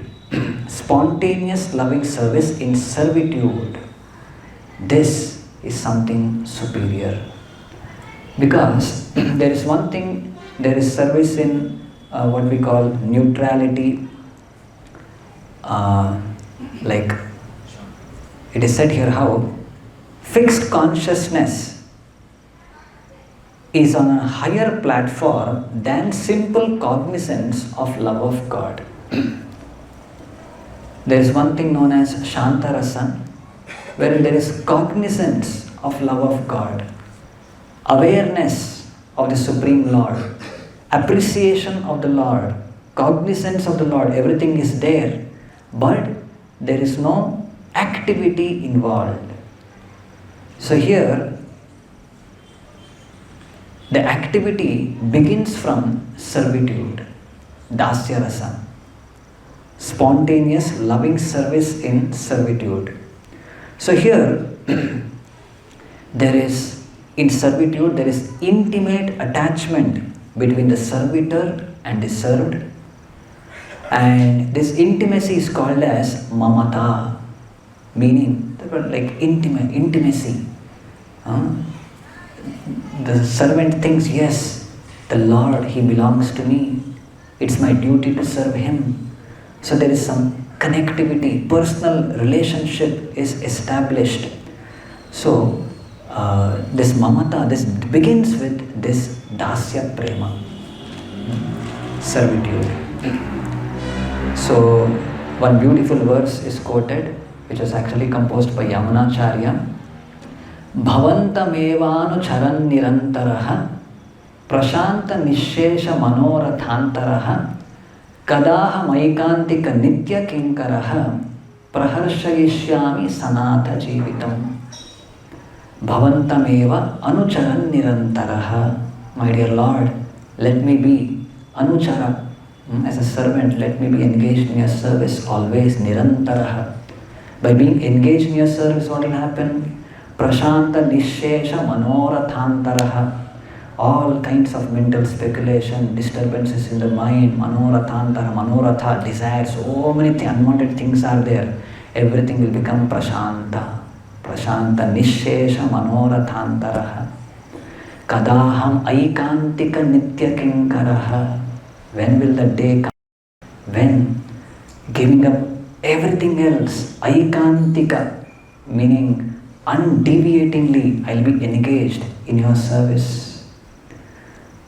Spontaneous loving service in servitude. This is something superior. Because there is one thing, there is service in what we call neutrality. Like it is said here how fixed consciousness is on a higher platform than simple cognizance of love of God. There is one thing known as Shantarasa, wherein there is cognizance of love of God, awareness of the Supreme Lord, appreciation of the Lord, cognizance of the Lord, everything is there, but there is no activity involved. So here, the activity begins from servitude, dasya rasa, spontaneous loving service in servitude. So here, in servitude, there is intimate attachment between the servitor and the served. And this intimacy is called as mamata, meaning like intimacy. The servant thinks, yes, the Lord, He belongs to me. It's my duty to serve Him. So there is some connectivity, personal relationship is established. So this mamata, this begins with this dasya prema, servitude. So one beautiful verse is quoted, which was actually composed by Yamunacharya. Bhavantamevanu charan nirantaraha prashanta nishesha manorathantaraha kadaha maikantika nitya kinkaraha praharshayishyami sanatha jeevitam. Bhavantameva anucharan nirantaraha. My dear Lord, let me be anuchara. As a servant, let me be engaged in your service always, nirantaraha. By being engaged in your service, what will happen? Prashanta nishesha manorathantaraha. All kinds of mental speculation, disturbances in the mind, manorathantara, manoratha, desires, so many unwanted things are there. Everything will become prashanta. Prashanta nishesha manorathantaraha. Kadaham aikantika nitya kinkaraha. When will the day come? When giving up everything else, aikantika, meaning undeviatingly, I'll be engaged in your service.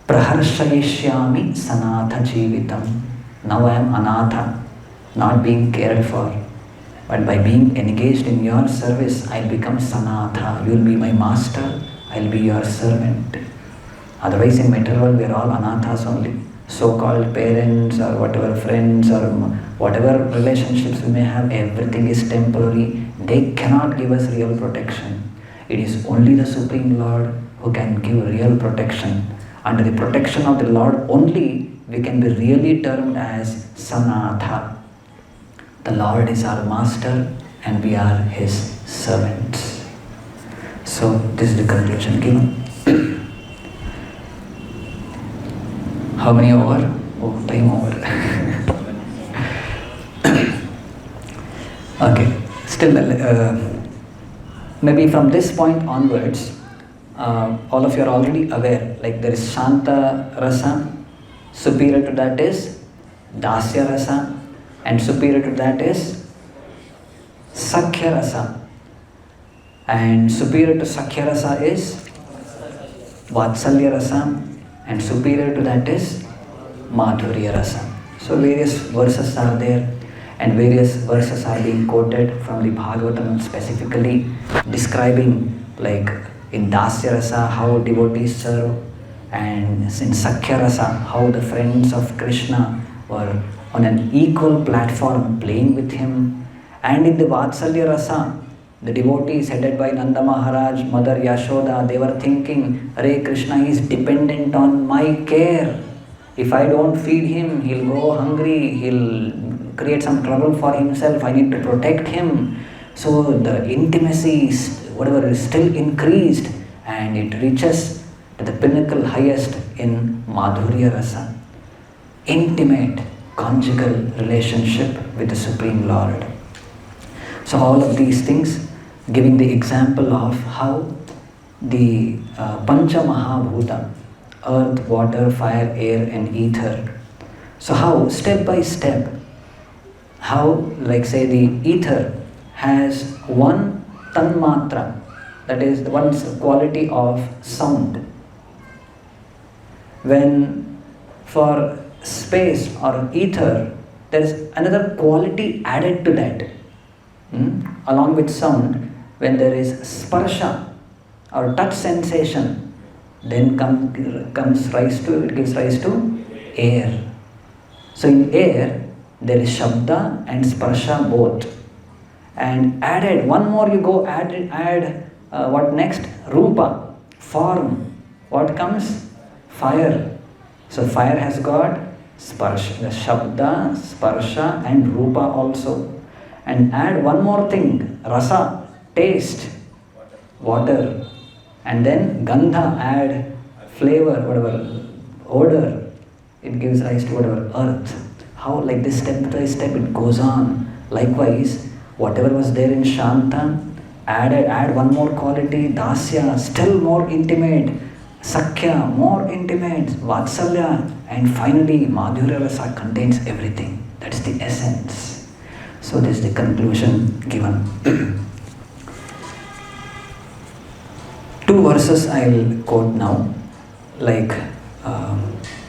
Praharshayishyami sanatha jeevitam. Now I am anatha, not being cared for. But by being engaged in your service, I'll become Sanatha. You'll be my master, I'll be your servant. Otherwise, in material world, we are all anathas only. So-called parents or whatever friends or whatever relationships we may have, everything is temporary. They cannot give us real protection. It is only the Supreme Lord who can give real protection. Under the protection of the Lord only, we can be really termed as Sanatha. The Lord is our master and we are His servants. So this is the conclusion given. How many over? Oh, time over. Okay, still maybe from this point onwards, all of you are already aware, like there is Shanta Rasa, superior to that is Dasya Rasa, and superior to that is Sakhya Rasa, and superior to Sakhya Rasa is Vatsalya Rasa, and superior to that is Madhurya Rasa. So various verses are there, and various verses are being quoted from the Bhagavatam specifically describing, like in Dasya Rasa how devotees serve, and in Sakhya Rasa how the friends of Krishna were on an equal platform playing with him, and in the Vatsalya Rasa the devotees headed by Nanda Maharaj, Mother Yashoda, they were thinking, Hare Krishna is dependent on my care. If I don't feed him, he'll go hungry, he'll create some trouble for himself, I need to protect him. So the intimacy, whatever, is still increased, and it reaches to the pinnacle highest in Madhurya Rasa. Intimate conjugal relationship with the Supreme Lord. So all of these things giving the example of how the Pancha Mahabhuta, earth, water, fire, air and ether. So how step by step, how like say the ether has one tanmatra, that is one quality of sound. When for space or ether, there is another quality added to that. Along with sound, when there is sparsha or touch sensation, then gives rise to air. So in air, there is shabda and sparsha both. And added, one more you go add what next? Rupa, form. What comes? Fire. So fire has got sparsha, the shabda, sparsha and rupa also. And add one more thing, rasa, taste, water. And then gandha, add flavor, whatever, odor. It gives rise to whatever, earth. How like this step by step it goes on. Likewise, whatever was there in Shanta, add one more quality, Dasya, still more intimate, Sakhya, more intimate, Vatsalya, and finally Madhurya Rasa contains everything. That's the essence. So this is the conclusion given. Two verses I'll quote now. Like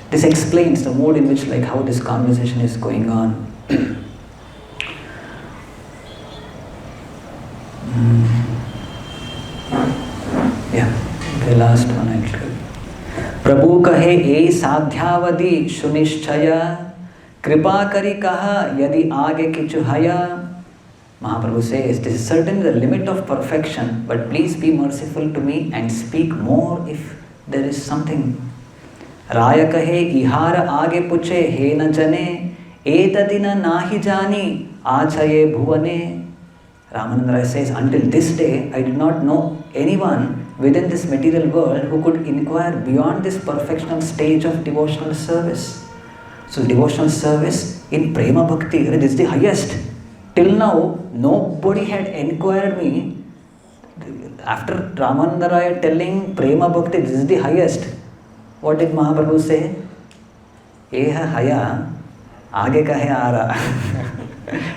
this explains the mood in which, like, how this conversation is going on. Yeah, the last one I'll tell. Prabhu kahe e sadhyavadi shunishchaya kripa kari kaha yadi aage kichu haya. Mahaprabhu says, this is certainly the limit of perfection, but please be merciful to me and speak more if there is something. Raya kahe ihara aage puche he na jane etadina nahi jani achaye bhuvane. Ramananda says, until this day I did not know anyone within this material world who could inquire beyond this perfectional stage of devotional service. So devotional service in Prema Bhakti, this is the highest. Till now, nobody had inquired me. After Ramananda Raya telling Prema Bhakti, this is the highest. What did Mahaprabhu say? Eha haya, aage kahe aara.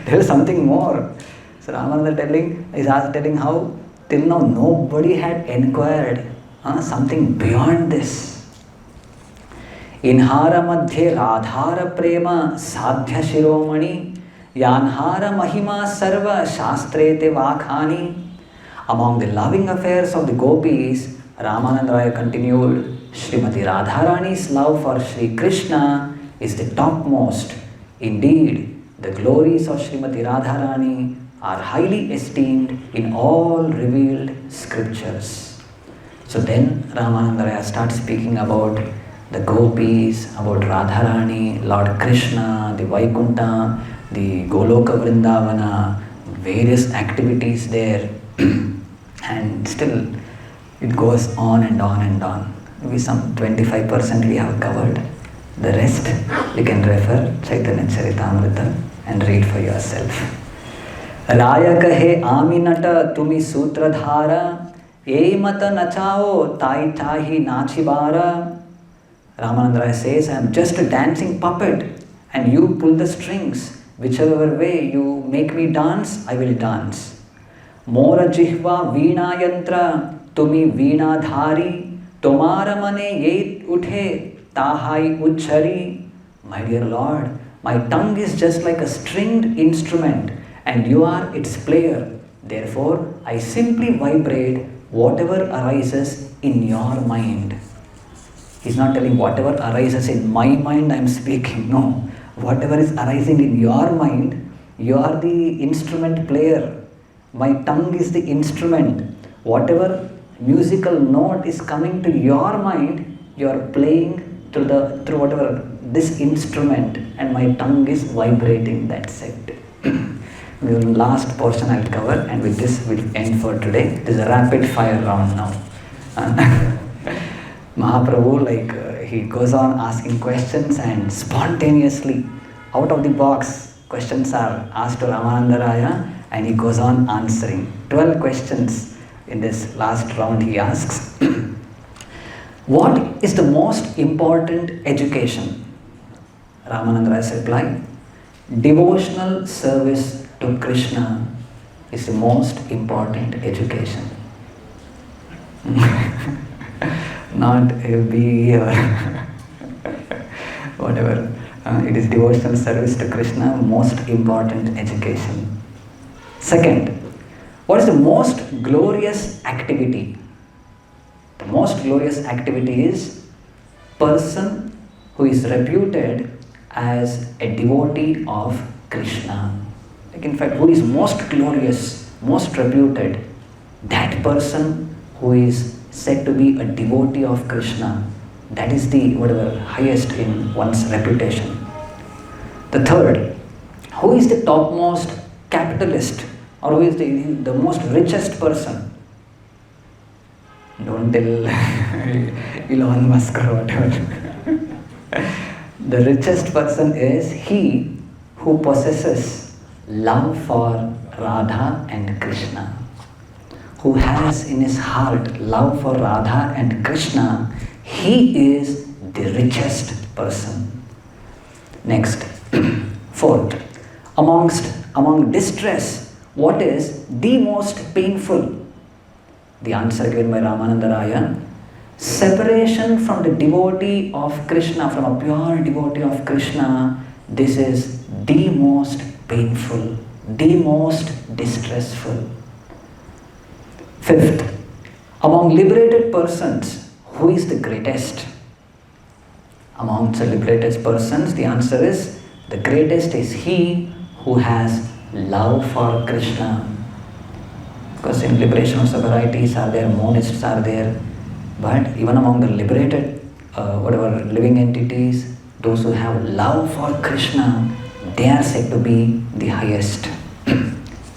There is something more. So Ramananda is telling how till now nobody had inquired something beyond this. Inhara madhye radhara prema sadhya shiromani Yanhara Mahima Sarva Shastrete Vakhani. Among the loving affairs of the gopis, Ramananda Raya continued, Srimati Radharani's love for Sri Krishna is the topmost. Indeed, the glories of Srimati Radharani are highly esteemed in all revealed scriptures. So then Ramananda Raya starts speaking about the gopis, about Radharani, Lord Krishna, the Vaikunta, the Goloka Vrindavana, various activities there. And still it goes on and on and on. Maybe some 25% we have covered. The rest you can refer Chaitanya Charitamrita and read for yourself. Raya kahe Aminata tumi sutradhara, ei mata nachao tai tahi nachibara. Ramananda Raya says, I am just a dancing puppet and you pull the strings. Whichever way you make me dance, I will dance. Mora jihva veena yantra tumi veena dhari, tomara mane ye uthe tahai uchari. My dear Lord, my tongue is just like a stringed instrument and you are its player. Therefore, I simply vibrate whatever arises in your mind. He's not telling whatever arises in my mind I am speaking. No. Whatever is arising in your mind, you are the instrument player. My tongue is the instrument. Whatever musical note is coming to your mind, you are playing through whatever this instrument, and my tongue is vibrating. That's it. The last portion I'll cover, and with this we'll end for today. This is a rapid fire round now. Mahaprabhu, he goes on asking questions, and spontaneously, out of the box, questions are asked to Ramananda Raya, and he goes on answering. 12 questions in this last round he asks. What is the most important education? Ramananda Raya's reply, devotional service to Krishna is the most important education. Not a B or whatever. It is devotional service to Krishna, most important education. Second, what is the most glorious activity? The most glorious activity is person who is reputed as a devotee of Krishna. In fact, who is most glorious, most reputed, that person who is said to be a devotee of Krishna, that is the highest in one's reputation. The third, who is the topmost capitalist, or who is the most richest person? Don't tell Elon Musk or whatever. The richest person is he who possesses love for Radha and Krishna, who has in his heart love for Radha and Krishna. He is the richest person. Next, fourth, among distress, what is the most painful? The answer given by Ramananda Raya, separation from the devotee of Krishna, from a pure devotee of Krishna. This is the most painful, the most distressful. Fifth, among liberated persons, who is the greatest? Amongst the liberated persons, the answer is the greatest is he who has love for Krishna. Because in liberation also varieties are there, monists are there, but even among the liberated, living entities, those who have love for Krishna, they are said to be the highest.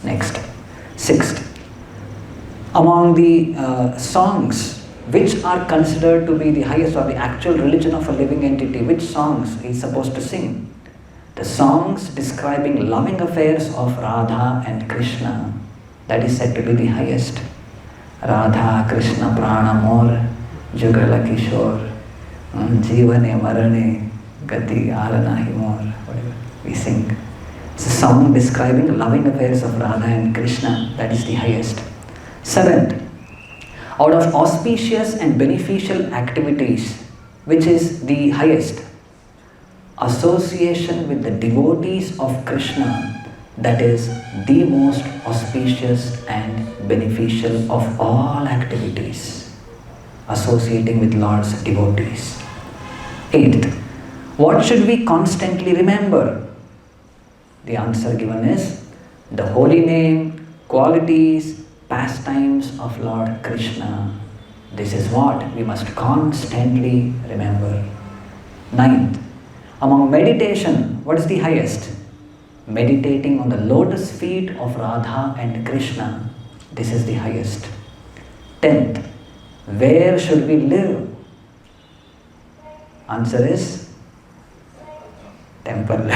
Next, sixth, among the songs which are considered to be the highest or the actual religion of a living entity, which songs he is supposed to sing? The songs describing loving affairs of Radha and Krishna, that is said to be the highest. Radha, Krishna, Prana, Mor, Jugala Kishore, Jivane, Marane, Gati, Aranahi, Mor, whatever we sing. It's a song describing loving affairs of Radha and Krishna, that is the highest. Seventh, out of auspicious and beneficial activities, which is the highest? Association with the devotees of Krishna that is the most auspicious and beneficial of all activities associating with Lord's devotees. Eighth, what should we constantly remember? The answer given is the holy name, qualities, pastimes of Lord Krishna. This is what we must constantly remember. Ninth, among meditation, what is the highest? Meditating on the lotus feet of Radha and Krishna. This is the highest. 10th, where should we live? Answer is temple.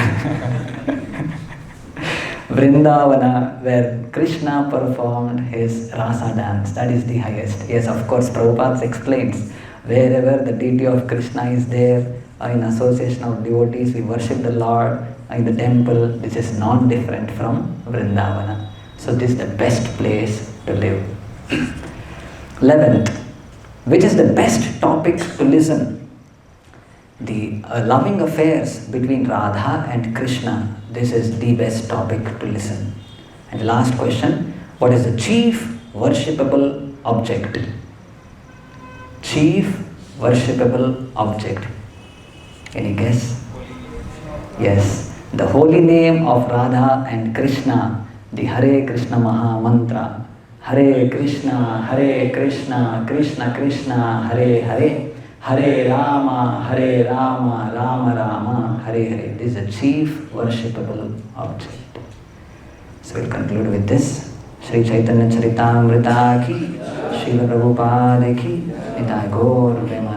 Vrindavana, where Krishna performed his rasa dance. That is the highest. Yes, of course, Prabhupada explains, wherever the deity of Krishna is there, in association of devotees, we worship the Lord in the temple. This is not different from Vrindavana. So this is the best place to live. 11th, which is the best topic to listen? The loving affairs between Radha and Krishna. This is the best topic to listen. And the last question, what is the chief worshipable object? Chief worshipable object. Any guess? Yes, the holy name of Radha and Krishna, the Hare Krishna Maha Mantra. Hare Krishna, Krishna Krishna, Hare Hare, Hare Rama, Rama Rama, Hare Hare. This is a chief worshipable object. So we'll conclude with this. Sri Chaitanya Charitamrita ki, Srila Prabhupada ki, Nitai Gaur Prema